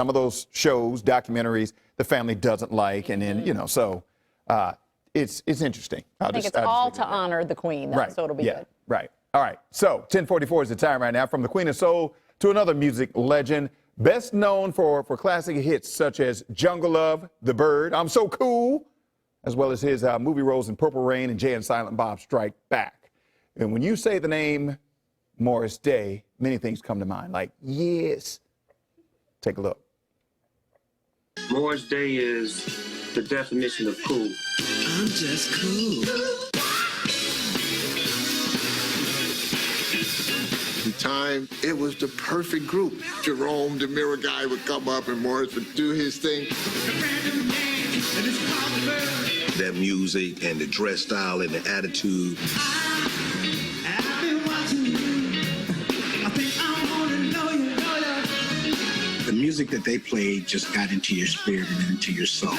some of those shows, documentaries, the family doesn't like, and then so it's interesting. I think it's all to honor the Queen, though, right. So it'll be good. Right. All right. So 10:44 is the time right now. From the Queen of Soul to another music legend, best known for classic hits such as Jungle Love, The Bird, I'm So Cool, as well as his movie roles in Purple Rain and Jay and Silent Bob Strike Back. And when you say the name Morris Day, many things come to mind, like yes. Take a look. Morris Day is the definition of cool. I'm just cool. The time, it was the perfect group. Jerome, the mirror guy, would come up and Morris would do his thing. That music and the dress style and the attitude. The music that they played just got into your spirit and into your soul.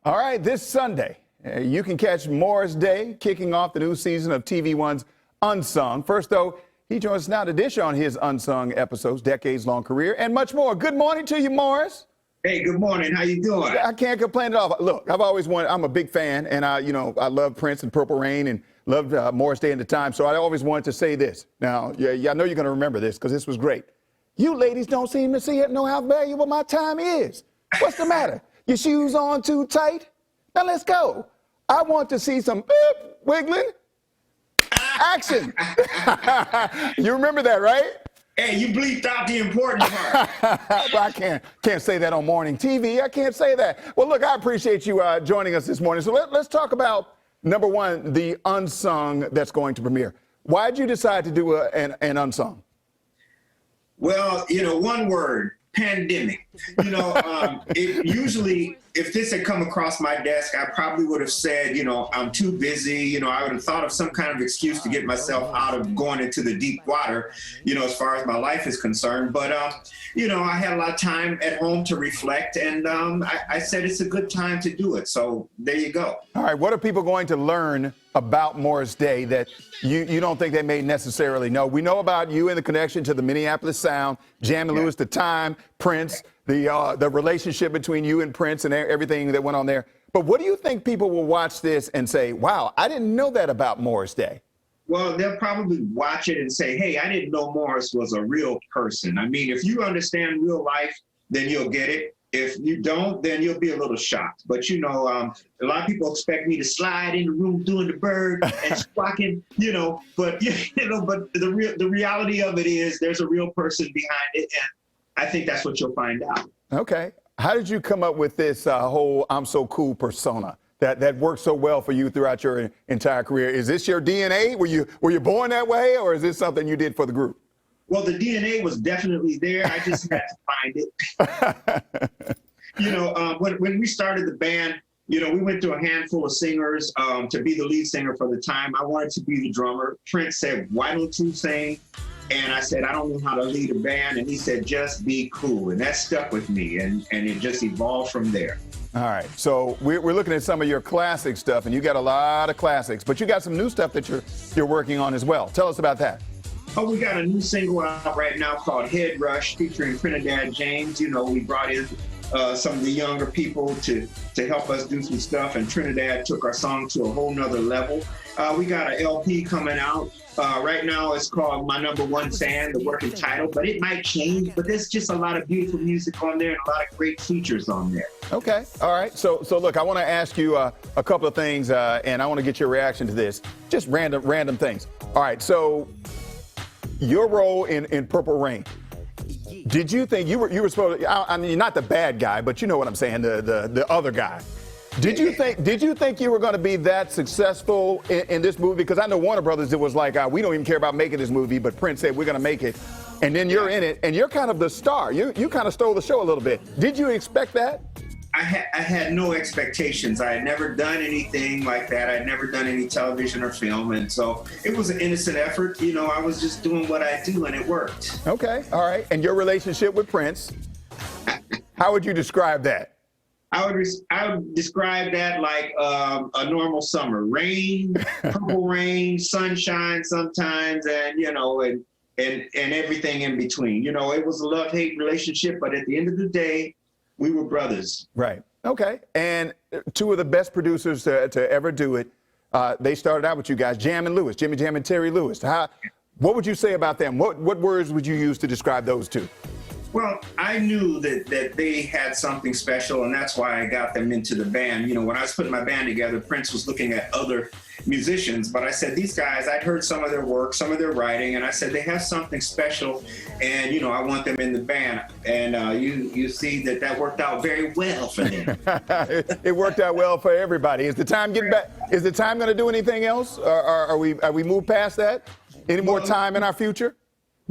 All right, this Sunday, you can catch Morris Day kicking off the new season of TV One's Unsung. First, though, he joins us now to dish on his Unsung episodes, decades-long career, and much more. Good morning to you, Morris. Hey, good morning. How you doing? I can't complain at all. Look, I've always wanted, I'm a big fan, and I love Prince and Purple Rain and loved Morris Day at the time, so I always wanted to say this. Now, I know you're going to remember this because this was great. You ladies don't seem to know how valuable my time is. What's the matter? Your shoes on too tight? Now let's go. I want to see some wiggling action. You remember that, right? Hey, you bleeped out the important part. But I can't say that on morning TV. I can't say that. Well, look, I appreciate you joining us this morning. So let's talk about, number one, the Unsung that's going to premiere. Why did you decide to do an Unsung? Well, one word, pandemic. Usually, if this had come across my desk, I probably would have said, I'm too busy. I would have thought of some kind of excuse to get myself out of going into the deep water, as far as my life is concerned. But, I had a lot of time at home to reflect, and I said it's a good time to do it. So there you go. All right. What are people going to learn about Morris Day that you don't think they may necessarily know? We know about you and the connection to the Minneapolis Sound, Jamie Lewis, The Time, Prince, the relationship between you and Prince and everything that went on there. But what do you think people will watch this and say, wow, I didn't know that about Morris Day? Well, they'll probably watch it and say, hey, I didn't know Morris was a real person. I mean, if you understand real life, then you'll get it. If you don't, then you'll be a little shocked. But, a lot of people expect me to slide in the room doing the bird and squawking, but the reality of it is there's a real person behind it. And I think that's what you'll find out. Okay. How did you come up with this whole I'm So Cool persona that worked so well for you throughout your entire career? Is this your DNA? Were you born that way, or is this something you did for the group? Well, the DNA was definitely there. I just had to find it. When we started the band, we went to a handful of singers to be the lead singer for the time. I wanted to be the drummer. Prince said, why don't you sing? And I said, I don't know how to lead a band. And he said, just be cool. And that stuck with me. And it just evolved from there. All right. So we're looking at some of your classic stuff, and you got a lot of classics, but you got some new stuff that you're working on as well. Tell us about that. Oh, we got a new single out right now called Head Rush featuring Trinidad James. We brought in some of the younger people to help us do some stuff, and Trinidad took our song to a whole nother level. We got an LP coming out. Right now it's called My Number One Fan, the working title, but it might change. But there's just a lot of beautiful music on there and a lot of great features on there. Okay. All right. So look, I want to ask you a couple of things, and I want to get your reaction to this. Just random things. All right. So your role in Purple Rain. Did you think you were supposed to, I mean, not the bad guy, but you know what I'm saying, the other guy. Did you think you were going to be that successful in this movie? Because I know Warner Brothers, it was like, we don't even care about making this movie, but Prince said, we're going to make it. And then you're in it, and you're kind of the star. You kind of stole the show a little bit. Did you expect that? I had no expectations. I had never done anything like that. I had never done any television or film. And so it was an innocent effort. I was just doing what I do, and it worked. Okay. All right. And your relationship with Prince, how would you describe that? I would describe that like a normal summer. Rain, purple rain, sunshine sometimes, and and everything in between. You know, it was a love-hate relationship, but at the end of the day, we were brothers. Right. Okay. And two of the best producers to ever do it, they started out with you guys, Jam and Lewis, Jimmy Jam and Terry Lewis. What would you say about them? What words would you use to describe those two? Well, I knew that they had something special, and that's why I got them into the band. You know, when I was putting my band together, Prince was looking at other musicians, but I said, these guys, I'd heard some of their work, some of their writing, and I said, they have something special, and, you know, I want them in the band. And you see that worked out very well for them. It worked out well for everybody. Is the time getting back? Is the time going to do anything else? Or are we moved past that? Any more time in our future?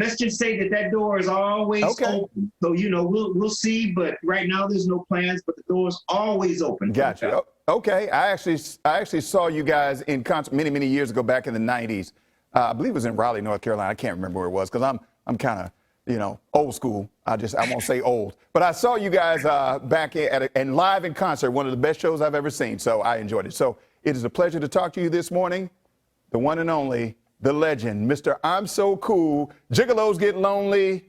Let's just say that door is always open. So, you know, we'll see, but right now there's no plans, but the door's always open. Gotcha. Okay. I actually saw you guys in concert many years ago, back in the 90s. I believe it was in Raleigh, North Carolina. I can't remember where it was because I'm kind of, you know, old school. I won't say old, but I saw you guys back and live in concert, one of the best shows I've ever seen. So I enjoyed it. So it is a pleasure to talk to you this morning. The one and only, the legend, Mr. I'm So Cool. Gigolos Get Lonely.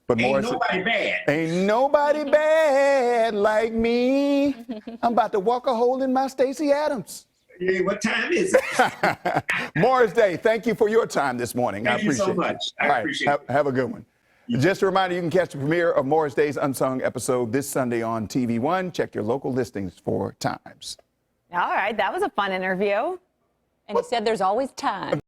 But ain't nobody bad. Ain't nobody bad like me. I'm about to walk a hole in my Stacey Adams. Hey, what time is it? Morris Day, thank you for your time this morning. Thank I appreciate you so much. I appreciate it. Have a good one. Just a reminder, you can catch the premiere of Morris Day's Unsung episode this Sunday on TV1. Check your local listings for times. All right, that was a fun interview. And he said there's always time.